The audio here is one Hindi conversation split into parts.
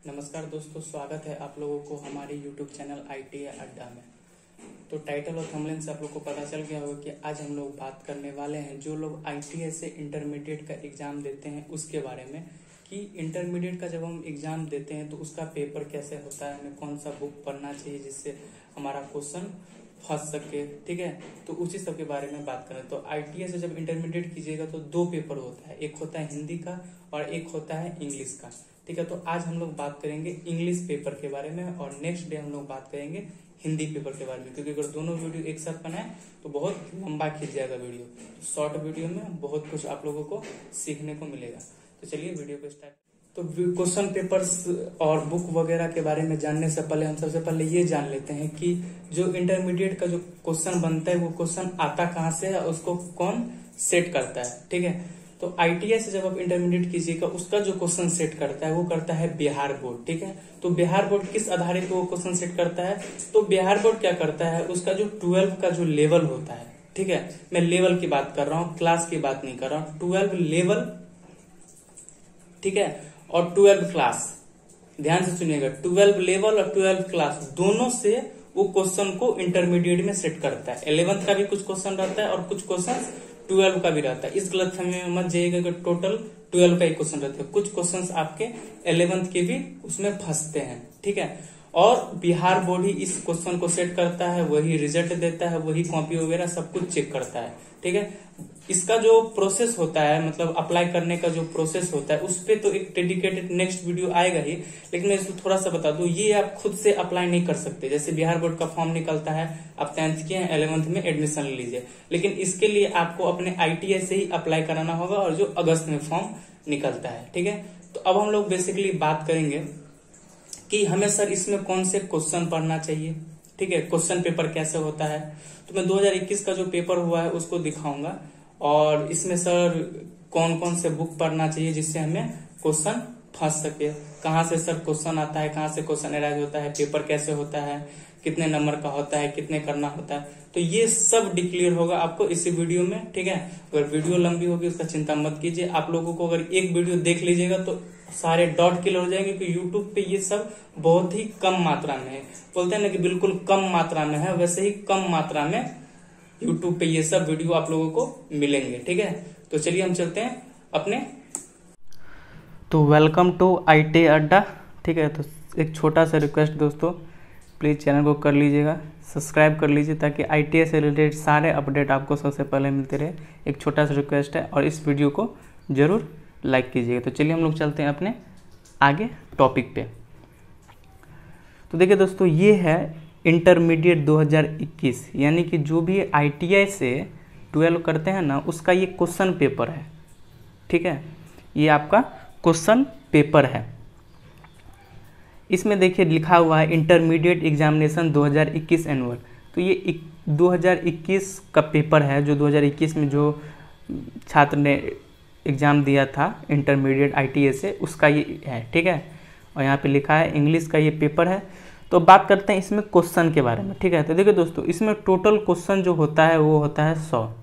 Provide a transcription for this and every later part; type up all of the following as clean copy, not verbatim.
नमस्कार दोस्तों, स्वागत है आप लोगों को हमारे YouTube चैनल ITA अड्डा में। तो टाइटल और थंबनेल से आप लोग को पता चल गया होगा कि आज हम लोग बात करने वाले हैं जो लोग ITA से इंटरमीडिएट का एग्ज़ाम देते हैं उसके बारे में, कि इंटरमीडिएट का जब हम एग्ज़ाम देते हैं तो उसका पेपर कैसे होता है, हमें कौन सा बुक पढ़ना चाहिए जिससे हमारा क्वेश्चन फंस सके। ठीक है, तो उसी सब के बारे में बात करें। तो ITA से जब इंटरमीडिएट कीजिएगा तो दो पेपर होता है, एक होता है हिंदी का और एक होता है इंग्लिश का। ठीक है, तो आज हम लोग बात करेंगे इंग्लिश पेपर के बारे में और नेक्स्ट डे हम लोग बात करेंगे हिंदी पेपर के बारे में, क्योंकि अगर दोनों वीडियो एक साथ बनाए तो बहुत लंबा खींच जाएगा वीडियो। शॉर्ट वीडियो में बहुत कुछ आप लोगों को सीखने को मिलेगा। तो चलिए वीडियो को स्टार्ट। तो क्वेश्चन पेपर्स और बुक वगैरह के बारे में जानने से पहले हम सबसे पहले ये जान लेते हैं कि जो इंटरमीडिएट का जो क्वेश्चन बनता है वो क्वेश्चन आता कहाँ से है, उसको कौन सेट करता है। ठीक है, तो ITA से जब आप इंटरमीडिएट कीजिएगा उसका जो क्वेश्चन सेट करता है वो करता है बिहार बोर्ड। ठीक है, तो बिहार बोर्ड किस आधारित वो क्वेश्चन सेट करता है, तो बिहार बोर्ड क्या करता है, उसका जो 12 का जो लेवल होता है, ठीक है, मैं लेवल की बात कर रहा हूँ, क्लास की बात नहीं कर रहा हूँ, 12 लेवल, ठीक है, और 12 क्लास, ध्यान से सुनिएगा, 12 लेवल और 12 क्लास दोनों से वो क्वेश्चन को इंटरमीडिएट में सेट करता है। 11th का भी कुछ क्वेश्चन रहता है और कुछ क्वेश्चन 12 का भी रहता है। इस गलतफहमी में मत जाइएगा कि टोटल 12 का ही क्वेश्चन रहता है, कुछ क्वेश्चंस आपके 11th के भी उसमें फंसते हैं। ठीक है, और बिहार बोर्ड ही इस क्वेश्चन को सेट करता है, वही रिजल्ट देता है, वही कॉपी वगैरह सब कुछ चेक करता है। ठीक है, इसका जो प्रोसेस होता है, मतलब अप्लाई करने का जो प्रोसेस होता है, उस पे तो एक डेडिकेटेड नेक्स्ट वीडियो आएगा ही, लेकिन मैं इसको थोड़ा सा बता दूं, ये आप खुद से अप्लाई नहीं कर सकते। जैसे बिहार बोर्ड का फॉर्म निकलता है, आप 10th के हैं, 11th में एडमिशन ले लीजिए, लेकिन इसके लिए आपको अपने ITA से ही अप्लाई कराना होगा और जो अगस्त में फॉर्म निकलता है। ठीक है, तो अब हम लोग बेसिकली बात करेंगे कि हमें सर इसमें कौन से क्वेश्चन पढ़ना चाहिए। ठीक है, क्वेश्चन पेपर कैसे होता है, तो मैं 2021 का जो पेपर हुआ है उसको दिखाऊंगा और इसमें सर कौन कौन से बुक पढ़ना चाहिए जिससे हमें क्वेश्चन फंस सके, कहाँ से सर क्वेश्चन आता है, कहाँ से क्वेश्चन अराइज होता है, पेपर कैसे होता है, कितने नंबर का होता है, कितने करना होता है, तो ये सब डिक्लेयर होगा आपको इसी वीडियो में। ठीक है, अगर वीडियो लंबी होगी उसका चिंता मत कीजिए, आप लोगों को अगर एक वीडियो देख लीजिएगा तो सारे डॉट क्लियर हो जाएंगे, क्योंकि यूट्यूब पे ये सब बहुत ही कम मात्रा में है। बोलते हैं ना कि बिल्कुल कम मात्रा में है, वैसे ही कम मात्रा में यूट्यूब पे ये सब वीडियो आप लोगों को मिलेंगे। ठीक है, तो चलिए हम चलते हैं अपने। तो वेलकम टू ITA अड्डा। ठीक है, तो एक छोटा सा रिक्वेस्ट दोस्तों, प्लीज़ चैनल को कर लीजिएगा, सब्सक्राइब कर लीजिए ताकि ITA से रिलेटेड सारे अपडेट आपको सबसे पहले मिलते रहे। एक छोटा सा रिक्वेस्ट है, और इस वीडियो को जरूर लाइक कीजिएगा। तो चलिए हम लोग चलते हैं अपने आगे टॉपिक पे। तो देखिए दोस्तों, ये है इंटरमीडिएट 2021, यानी कि जो भी ITA से 12 करते हैं ना, उसका ये क्वेश्चन पेपर है। ठीक है, ये आपका क्वेश्चन पेपर है। इसमें देखिए लिखा हुआ है इंटरमीडिएट एग्जामिनेशन 2021 एनुअल। तो ये 2021 का पेपर है, जो 2021 में जो छात्र ने एग्ज़ाम दिया था इंटरमीडिएट ITA से, उसका ये है। ठीक है, और यहाँ पे लिखा है इंग्लिश का ये पेपर है। तो बात करते हैं इसमें क्वेश्चन के बारे में। ठीक है, तो देखिए दोस्तों, इसमें टोटल क्वेश्चन जो होता है वो होता है 100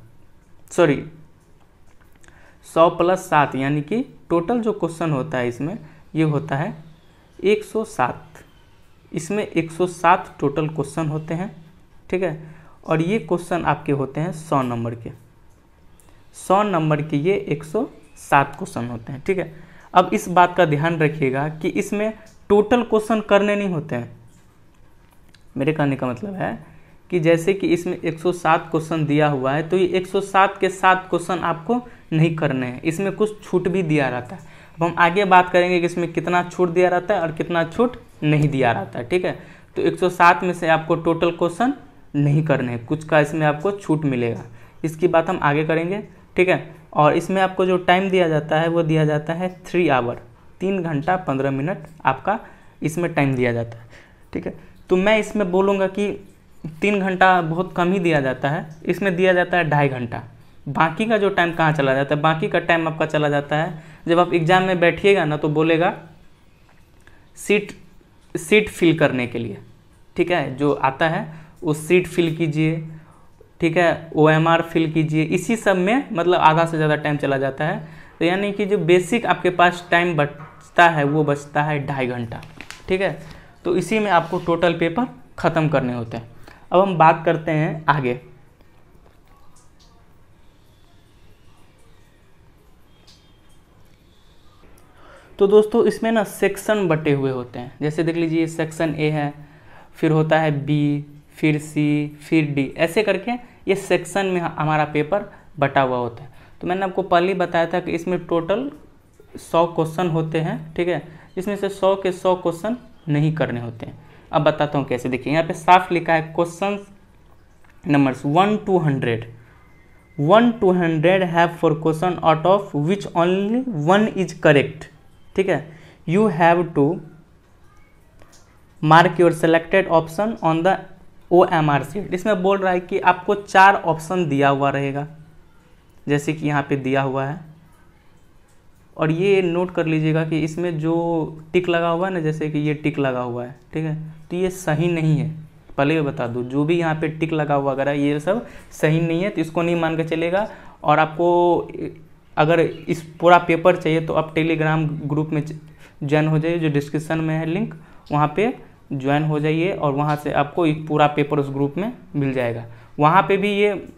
+ 7, यानी कि टोटल जो क्वेश्चन होता है इसमें ये होता है 107। इसमें 107 टोटल क्वेश्चन होते हैं। ठीक है, और ये क्वेश्चन आपके होते हैं 100 नंबर के, 100 नंबर के ये 107 क्वेश्चन होते हैं। ठीक है, अब इस बात का ध्यान रखिएगा कि इसमें टोटल क्वेश्चन करने नहीं होते हैं। मेरे कहने का मतलब है कि जैसे कि इसमें 107 क्वेश्चन दिया हुआ है, तो ये 107 के 7 क्वेश्चन आपको नहीं करने हैं, इसमें कुछ छूट भी दिया रहता है। अब हम आगे बात करेंगे कि इसमें कितना छूट दिया रहता है और कितना छूट नहीं दिया रहता है। ठीक है, तो 107 में से आपको टोटल क्वेश्चन नहीं करने हैं, कुछ का इसमें आपको छूट मिलेगा, इसकी बात हम आगे करेंगे। ठीक है, और इसमें आपको जो टाइम दिया जाता है वो दिया जाता है 3 आवर, 3 घंटा 15 मिनट आपका इसमें टाइम दिया जाता है। ठीक है, तो मैं इसमें बोलूँगा कि 3 घंटा बहुत कम ही दिया जाता है, इसमें दिया जाता है 2.5 घंटा। बाकी का जो टाइम कहाँ चला जाता है, बाकी का टाइम आपका चला जाता है जब आप एग्ज़ाम में बैठिएगा ना, तो बोलेगा सीट फिल करने के लिए। ठीक है, जो आता है वो सीट फिल कीजिए, ठीक है, OMR फिल कीजिए, इसी सब में मतलब आधा से ज़्यादा टाइम चला जाता है। तो यानी कि जो बेसिक आपके पास टाइम बचता है वो बचता है 2.5 घंटा। ठीक है, तो इसी में आपको टोटल पेपर ख़त्म करने होते हैं। अब हम बात करते हैं आगे। तो दोस्तों इसमें ना सेक्शन बटे हुए होते हैं, जैसे देख लीजिए सेक्शन ए है, फिर होता है बी, फिर सी, फिर डी, ऐसे करके ये सेक्शन में हमारा पेपर बटा हुआ होता है। तो मैंने आपको पहले ही बताया था कि इसमें टोटल 100 क्वेश्चन होते हैं। ठीक है, इसमें से 100 के 100 क्वेश्चन नहीं करने होते हैं। अब बताता हूँ कैसे। देखिए यहाँ पे साफ लिखा है question numbers 1 to 100 have 4 question out of which only 1 is correct. ठीक है, you have to mark your selected option on the OMR sheet. इसमें बोल रहा है कि आपको 4 ऑप्शन दिया हुआ रहेगा, जैसे कि यहाँ पे दिया हुआ है, और ये नोट कर लीजिएगा कि इसमें जो टिक लगा हुआ है ना, जैसे कि ये टिक लगा हुआ है, ठीक है, तो ये सही नहीं है। पहले मैं बता दूँ, जो भी यहाँ पे टिक लगा हुआ अगर ये सब सही नहीं है तो इसको नहीं मान के चलेगा। और आपको अगर इस पूरा पेपर चाहिए तो आप टेलीग्राम ग्रुप में ज्वाइन हो जाइए, जो डिस्क्रिप्शन में है लिंक, वहाँ पे ज्वाइन हो जाइए और वहाँ से आपको एक पूरा पेपर उस ग्रुप में मिल जाएगा। वहाँ पे भी ये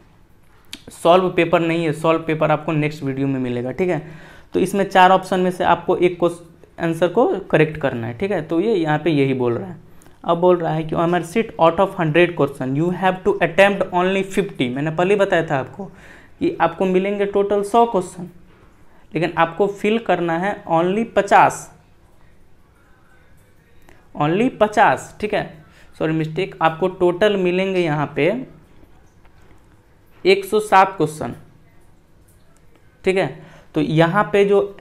सॉल्व पेपर नहीं है, सॉल्व पेपर आपको नेक्स्ट वीडियो में मिलेगा। ठीक है, तो इसमें 4 ऑप्शन में से आपको एक आंसर को करेक्ट करना है। ठीक है, तो ये यहाँ पे यही बोल रहा है। अब बोल रहा है कि OMR sheet out of 100 question you have to attempt only 50। मैंने पहले बताया था आपको कि आपको मिलेंगे टोटल 100 क्वेश्चन, लेकिन आपको फिल करना है ओनली 50। ठीक है, सॉरी मिस्टेक, आपको टोटल मिलेंगे यहाँ पे 107 क्वेश्चन। ठीक है, तो यहाँ पे जो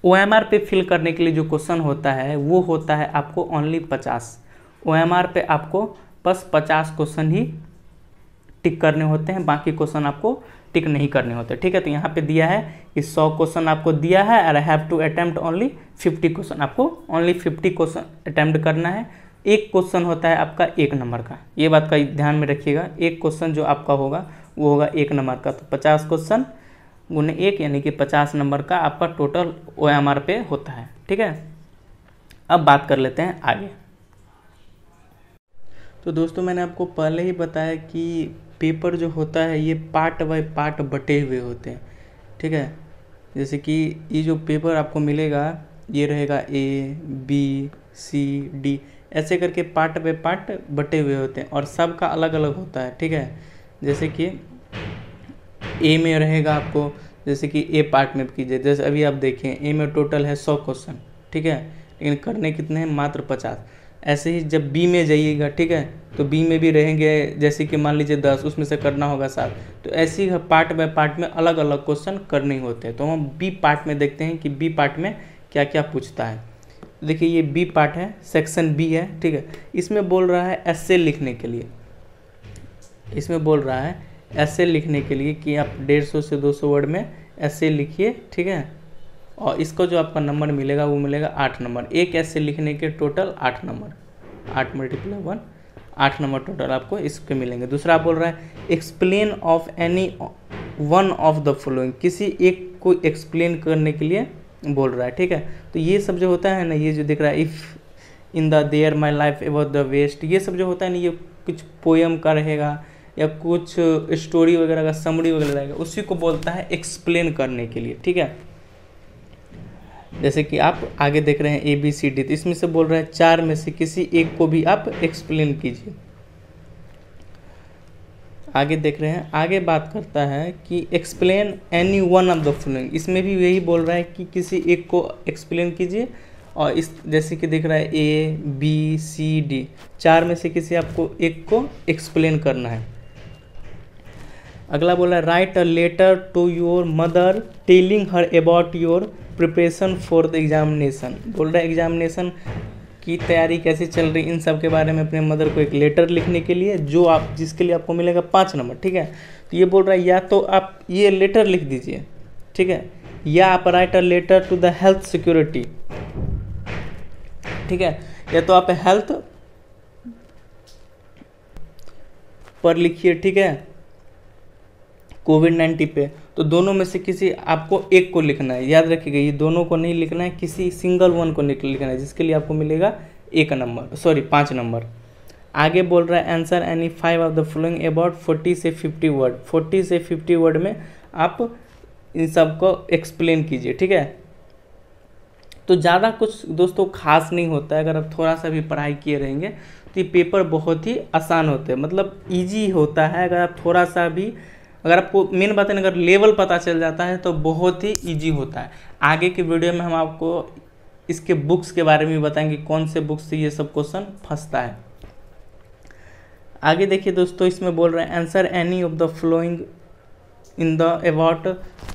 OMR पे फिल करने के लिए जो क्वेश्चन होता है वो होता है आपको ओनली 50। OMR पे आपको बस 50 क्वेश्चन ही टिक करने होते हैं, बाकी क्वेश्चन आपको टिक नहीं करने होते। ठीक है, तो यहाँ पे दिया है कि 100 क्वेश्चन आपको दिया है और have to attempt only 50 question. आपको ओनली 50 क्वेश्चन अटेम्प्ट करना है। एक क्वेश्चन होता है आपका 1 नंबर का, ये बात का ध्यान में रखिएगा। एक क्वेश्चन जो आपका होगा वो होगा 1 नंबर का, तो 50 क्वेश्चन गुने 1 यानी कि 50 नंबर का आपका टोटल OMR पे होता है। ठीक है, अब बात कर लेते हैं आगे। तो दोस्तों मैंने आपको पहले ही बताया कि पेपर जो होता है ये पार्ट बाय पार्ट बटे हुए होते हैं। ठीक है, जैसे कि ये जो पेपर आपको मिलेगा ये रहेगा A, B, C, D, ऐसे करके पार्ट बाय पार्ट बटे हुए होते हैं और सबका अलग अलग होता है। ठीक है, जैसे कि ए में रहेगा आपको, जैसे कि ए पार्ट में कीजिए, जैसे अभी आप देखें ए में टोटल है 100 क्वेश्चन। ठीक है, लेकिन करने कितने हैं, मात्र 50। ऐसे ही जब बी में जाइएगा, ठीक है, तो बी में भी रहेंगे, जैसे कि मान लीजिए 10, उसमें से करना होगा 7। तो ऐसे ही पार्ट बाय पार्ट में अलग अलग क्वेश्चन करने होते हैं। तो हम बी पार्ट में देखते हैं कि बी पार्ट में क्या क्या पूछता है। देखिए ये बी पार्ट है, सेक्शन बी है। ठीक है, इसमें बोल रहा है एस्से लिखने के लिए, इसमें बोल रहा है ऐसे लिखने के लिए कि आप 150 से 200 वर्ड में ऐसे लिखिए। ठीक है, और इसको जो आपका नंबर मिलेगा वो मिलेगा 8 नंबर। एक ऐसे लिखने के टोटल 8 नंबर, 8 × 1 8 नंबर टोटल आपको इसके मिलेंगे। दूसरा बोल रहा है explain of any one of the following, किसी एक को एक्सप्लेन करने के लिए बोल रहा है। ठीक है, तो ये सब जो होता है ना, ये जो दिख रहा है if in the there my life about the west, ये सब जो होता है ना, ये कुछ पोएम का रहेगा या कुछ स्टोरी वगैरह का समरी वगैरह रहेगा, उसी को बोलता है एक्सप्लेन करने के लिए। ठीक है, जैसे कि आप आगे देख रहे हैं ABCD, तो इसमें से बोल रहा है 4 में से किसी एक को भी आप एक्सप्लेन कीजिए। आगे देख रहे हैं, आगे बात करता है कि explain any one of the following, इसमें भी यही बोल रहा है कि किसी एक को एक्सप्लेन कीजिए। और इस जैसे कि दिख रहा है ABCD, 4 में से किसी आपको एक को एक्सप्लेन करना है। अगला बोला है write a letter to your mother telling her about your preparation for the examination. बोल रहा है एग्जामिनेशन की तैयारी कैसे चल रही, इन सब के बारे में अपने मदर को एक लेटर लिखने के लिए, जो आप जिसके लिए आपको मिलेगा 5 नंबर। ठीक है, तो ये बोल रहा है या तो आप ये लेटर लिख दीजिए, ठीक है, या आप write a letter to the health security. ठीक है, या तो आप हेल्थ पर लिखिए, ठीक है, कोविड-19 पे, तो दोनों में से किसी आपको एक को लिखना है, याद रखिएगा, ये दोनों को नहीं लिखना है, किसी सिंगल वन को लिखना है, जिसके लिए आपको मिलेगा 5 नंबर। आगे बोल रहा है answer any 5 of the following about 40 से 50 वर्ड। 40 से 50 वर्ड में आप इन सबको एक्सप्लेन कीजिए, ठीक है। तो ज़्यादा कुछ दोस्तों खास नहीं होता है, अगर आप थोड़ा सा भी पढ़ाई किए रहेंगे तो ये पेपर बहुत ही आसान होते हैं, मतलब ईजी होता है। अगर आप थोड़ा सा भी, अगर आपको मेन बात है, अगर लेवल पता चल जाता है तो बहुत ही ईजी होता है। आगे की वीडियो में हम आपको इसके बुक्स के बारे में बताएंगे, कौन से बुक्स से ये सब क्वेश्चन फंसता है। आगे देखिए दोस्तों, इसमें बोल रहे हैं answer any of the following in the about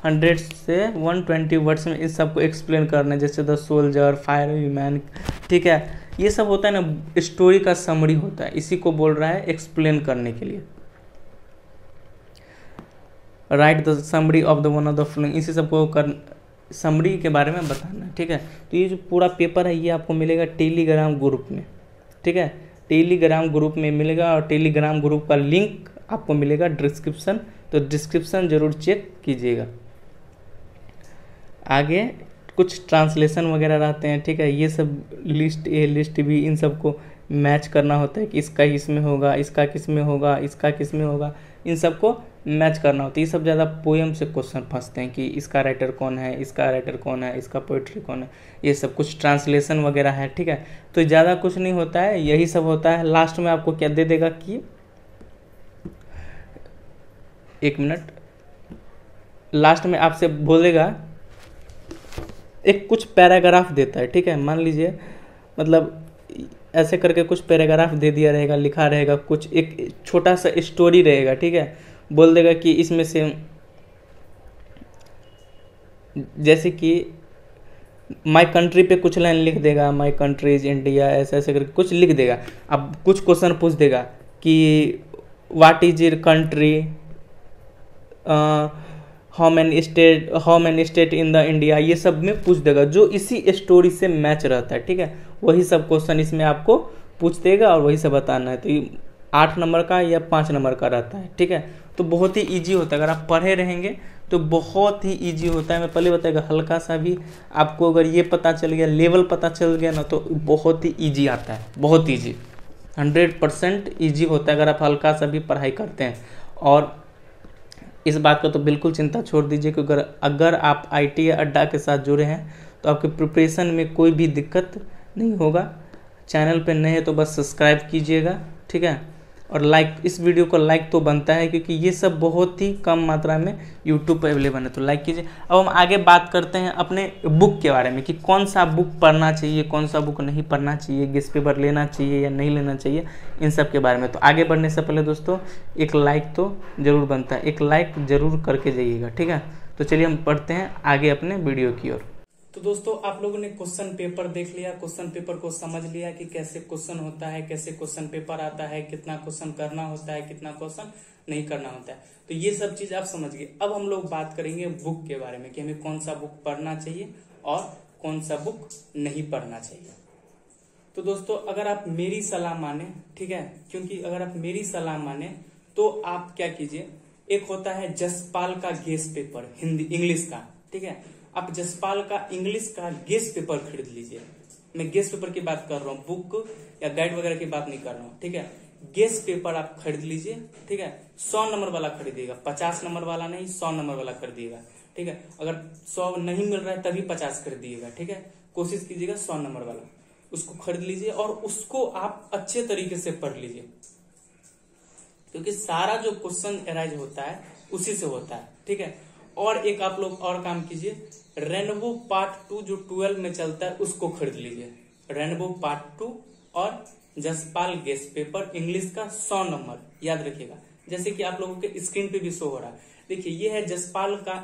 100 से 120 वर्ड्स में इस सबको एक्सप्लेन करना है, जैसे द सोल्जर, फायरमैन, ठीक है। ये सब होता है ना, स्टोरी का समरी होता है, इसी को बोल रहा है एक्सप्लेन करने के लिए। Right the summary of the one of the flowing, इसी सबको कर समरी के बारे में बताना है, ठीक है। तो ये जो पूरा पेपर है ये आपको मिलेगा टेलीग्राम ग्रुप में, ठीक है। टेलीग्राम ग्रुप में मिलेगा, और टेलीग्राम ग्रुप का लिंक आपको मिलेगा डिस्क्रिप्शन, तो डिस्क्रिप्शन जरूर चेक कीजिएगा। आगे कुछ ट्रांसलेशन वगैरह रहते हैं, ठीक है। ये सब लिस्ट ए लिस्ट बी, इन सबको मैच करना होता है कि इसका किस में होगा, इसका किस में होगा, इसका किस में होगा, इन सबको मैच करना होता है। ये सब ज़्यादा पोएम से क्वेश्चन फंसते हैं कि इसका राइटर कौन है, इसका राइटर कौन है, इसका पोइट्री कौन है, ये सब कुछ ट्रांसलेशन वगैरह है, ठीक है। तो ज़्यादा कुछ नहीं होता है, यही सब होता है। लास्ट में आपको क्या दे देगा कि 1 मिनट, लास्ट में आपसे बोलेगा, एक कुछ पैराग्राफ देता है, ठीक है। मान लीजिए मतलब ऐसे करके कुछ पैराग्राफ दे दिया रहेगा, लिखा रहेगा, कुछ एक छोटा सा स्टोरी रहेगा, ठीक है। बोल देगा कि इसमें से जैसे कि माई कंट्री पे कुछ लाइन लिख देगा, माई कंट्री इज इंडिया, ऐसे ऐसे करके कुछ लिख देगा। अब कुछ क्वेश्चन पूछ देगा कि what is your country, how many state in the India, ये सब में पूछ देगा, जो इसी स्टोरी से मैच रहता है, ठीक है। वही सब क्वेश्चन इसमें आपको पूछ देगा और वही सब बताना है। तो ये 8 नंबर का या 5 नंबर का रहता है, ठीक है। तो बहुत ही इजी होता है, अगर आप पढ़े रहेंगे तो बहुत ही इजी होता है। मैं पहले बताएगा, हल्का सा भी आपको अगर ये पता चल गया, लेवल पता चल गया ना, तो बहुत ही इजी आता है, बहुत ईजी, 100% ईजी होता है अगर आप हल्का सा भी पढ़ाई करते हैं। और इस बात का तो बिल्कुल चिंता छोड़ दीजिए, क्योंकि अगर आप ITA अड्डा के साथ जुड़े हैं तो आपके प्रिपरेशन में कोई भी दिक्कत नहीं होगा। चैनल पे नए हैं तो बस सब्सक्राइब कीजिएगा, ठीक है। और लाइक, इस वीडियो को लाइक तो बनता है, क्योंकि ये सब बहुत ही कम मात्रा में यूट्यूब पर अवेलेबल है, तो लाइक कीजिए। अब हम आगे बात करते हैं अपने बुक के बारे में कि कौन सा बुक पढ़ना चाहिए, कौन सा बुक नहीं पढ़ना चाहिए, गेस्ट पेपर लेना चाहिए या नहीं लेना चाहिए, इन सब के बारे में। तो आगे बढ़ने से पहले दोस्तों एक लाइक तो ज़रूर बनता है, एक लाइक ज़रूर करके जाइएगा, ठीक है। तो चलिए हम पढ़ते हैं आगे अपने वीडियो की ओर। तो दोस्तों आप लोगों ने क्वेश्चन पेपर देख लिया, क्वेश्चन पेपर को समझ लिया कि कैसे क्वेश्चन होता है, कैसे क्वेश्चन पेपर आता है, कितना क्वेश्चन करना होता है, कितना क्वेश्चन नहीं करना होता है। तो ये सब चीज आप समझ गए। अब हम लोग बात करेंगे बुक के बारे में कि हमें कौन सा बुक पढ़ना चाहिए और कौन सा बुक नहीं पढ़ना चाहिए। तो दोस्तों अगर आप मेरी सलाह माने, ठीक है, क्योंकि अगर आप मेरी सलाह माने तो आप क्या कीजिए, एक होता है जसपाल का गेस्ट पेपर, हिंदी इंग्लिश का, ठीक है। आप जसपाल का इंग्लिश का गेस्ट पेपर खरीद लीजिए। मैं गेस्ट पेपर की बात कर रहा हूँ, बुक या गाइड वगैरह की बात नहीं कर रहा हूँ, ठीक है। गेस्ट पेपर आप खरीद लीजिए, ठीक है। 100 नंबर वाला खरीदिएगा, 50 नंबर वाला नहीं, 100 नंबर वाला खरीदिएगा, ठीक है। अगर 100 नहीं मिल रहा है तभी 50 खरीदिएगा, ठीक है। कोशिश कीजिएगा 100 नंबर वाला, उसको खरीद लीजिए और उसको आप अच्छे तरीके से पढ़ लीजिए, क्योंकि सारा जो क्वेश्चन अराइज होता है उसी से होता है, ठीक है। और एक आप लोग और काम कीजिए, रेनबो पार्ट 2 जो 12 में चलता है उसको खरीद लीजिए। रेनबो पार्ट 2 और जसपाल गेस्ट पेपर इंग्लिश का 100 नंबर याद रखिएगा, जैसे कि आप लोगों के स्क्रीन पे भी शो हो रहा है। देखिए ये है जसपाल का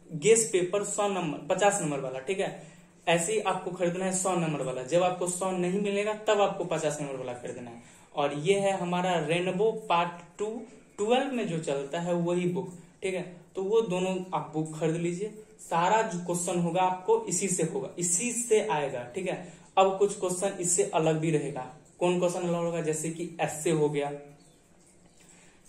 गेस्ट पेपर 100 नंबर 50 नंबर वाला, ठीक है। ऐसे ही आपको खरीदना है 100 नंबर वाला। जब आपको 100 नहीं मिलेगा तब आपको 50 नंबर वाला खरीदना है। और ये है हमारा रेनबो पार्ट 2 12 में जो चलता है वही बुक, ठीक है। तो वो दोनों आप बुक खरीद लीजिए। सारा जो क्वेश्चन होगा आपको इसी से होगा, इसी से आएगा, ठीक है। अब कुछ क्वेश्चन इससे अलग भी रहेगा। कौन क्वेश्चन अलग होगा, जैसे कि ऐसे हो गया,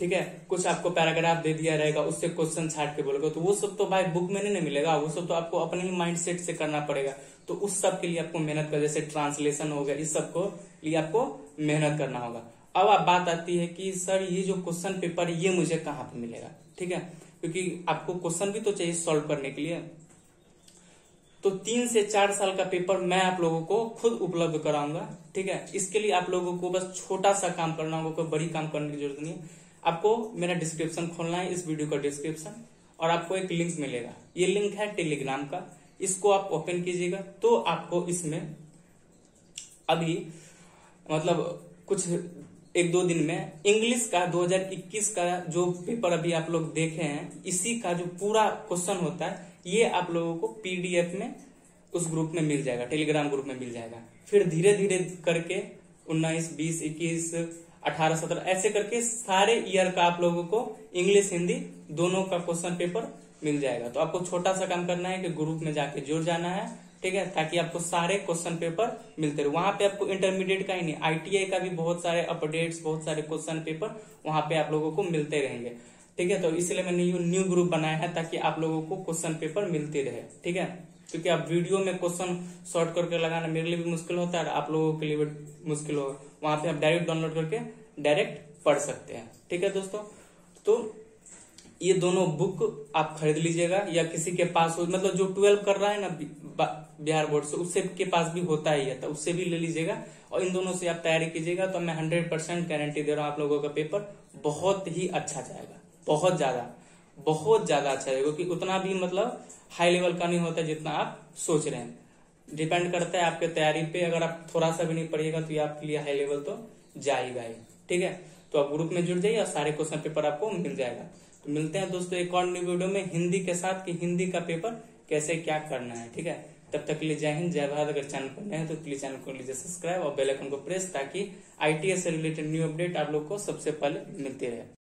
ठीक है, कुछ आपको पैराग्राफ दे दिया रहेगा, उससे क्वेश्चन छाट के बोलोगे, तो वो सब तो भाई बुक में नहीं मिलेगा, वो सब तो आपको अपने ही माइंड सेट से करना पड़ेगा। तो उस सब के लिए आपको मेहनत कर, जैसे ट्रांसलेशन हो गया, इस सब को लिए आपको मेहनत करना होगा। अब आप बात आती है कि सर ये जो क्वेश्चन पेपर ये मुझे कहाँ पे मिलेगा, ठीक है, क्योंकि आपको क्वेश्चन भी तो चाहिए सॉल्व करने के लिए। तो 3 से 4 साल का पेपर मैं आप लोगों को खुद उपलब्ध कराऊंगा, ठीक है। इसके लिए आप लोगों को बस छोटा सा काम करना होगा, कोई बड़ी काम करने की जरूरत नहीं है। आपको मेरा डिस्क्रिप्शन खोलना है, इस वीडियो का डिस्क्रिप्शन, और आपको एक लिंक मिलेगा, ये लिंक है टेलीग्राम का, इसको आप ओपन कीजिएगा। तो आपको इसमें अभी मतलब कुछ 1-2 दिन में इंग्लिश का 2021 का जो पेपर अभी आप लोग देखे हैं, इसी का जो पूरा क्वेश्चन होता है ये आप लोगों को पीडीएफ में उस ग्रुप में मिल जाएगा, टेलीग्राम ग्रुप में मिल जाएगा। फिर धीरे धीरे करके 19, 20, 21, 18, 17 ऐसे करके सारे ईयर का आप लोगों को इंग्लिश हिंदी दोनों का क्वेश्चन पेपर मिल जाएगा। तो आपको छोटा सा काम करना है कि ग्रुप में जाके जुड़ जाना है, ठीक है, ताकि आपको सारे क्वेश्चन पेपर मिलते रहे। वहां पे आपको इंटरमीडिएट का ही नहीं, आईटीआई का भी बहुत सारे अपडेट्स, बहुत सारे क्वेश्चन पेपर वहां पे आप लोगों को मिलते रहेंगे, ठीक है। तो इसलिए मैंने न्यू ग्रुप बनाया है ताकि आप लोगों को क्वेश्चन पेपर मिलते रहे, ठीक है। क्योंकि आप वीडियो में क्वेश्चन शॉर्ट करके लगाना मेरे लिए भी मुश्किल होता है, आप लोगों के लिए भी मुश्किल होगा। वहां पे आप डायरेक्ट डाउनलोड करके डायरेक्ट पढ़ सकते हैं, ठीक है दोस्तों। तो ये दोनों बुक आप खरीद लीजिएगा, या किसी के पास हो, मतलब जो 12 कर रहा है ना बिहार बोर्ड से, उससे के पास भी होता ही है, तो उससे भी ले लीजिएगा, और इन दोनों से आप तैयारी कीजिएगा। तो मैं 100% गारंटी दे रहा हूँ आप लोगों का पेपर बहुत ही अच्छा जाएगा, बहुत ज्यादा अच्छा जाएगा, क्योंकि उतना भी मतलब हाई लेवल का नहीं होता जितना आप सोच रहे हैं। डिपेंड करता है आपके तैयारी पे, अगर आप थोड़ा सा भी नहीं पढ़िएगा तो ये आपके लिए हाई लेवल तो जाएगा ही, ठीक है। तो आप ग्रुप में जुड़ जाइए और सारे क्वेश्चन पेपर आपको मिल जाएगा। तो मिलते हैं दोस्तों एक और न्यू वीडियो में हिंदी के साथ, कि हिंदी का पेपर कैसे क्या करना है, ठीक है। तब तक के लिए जय हिंद, जय भारत। अगर चैनल पर नए हैं तो प्लीज चैनल को लीजिए सब्सक्राइब और बेल आइकन को प्रेस, ताकि आईटीएस से रिलेटेड न्यू अपडेट आप लोग को सबसे पहले मिलती रहे।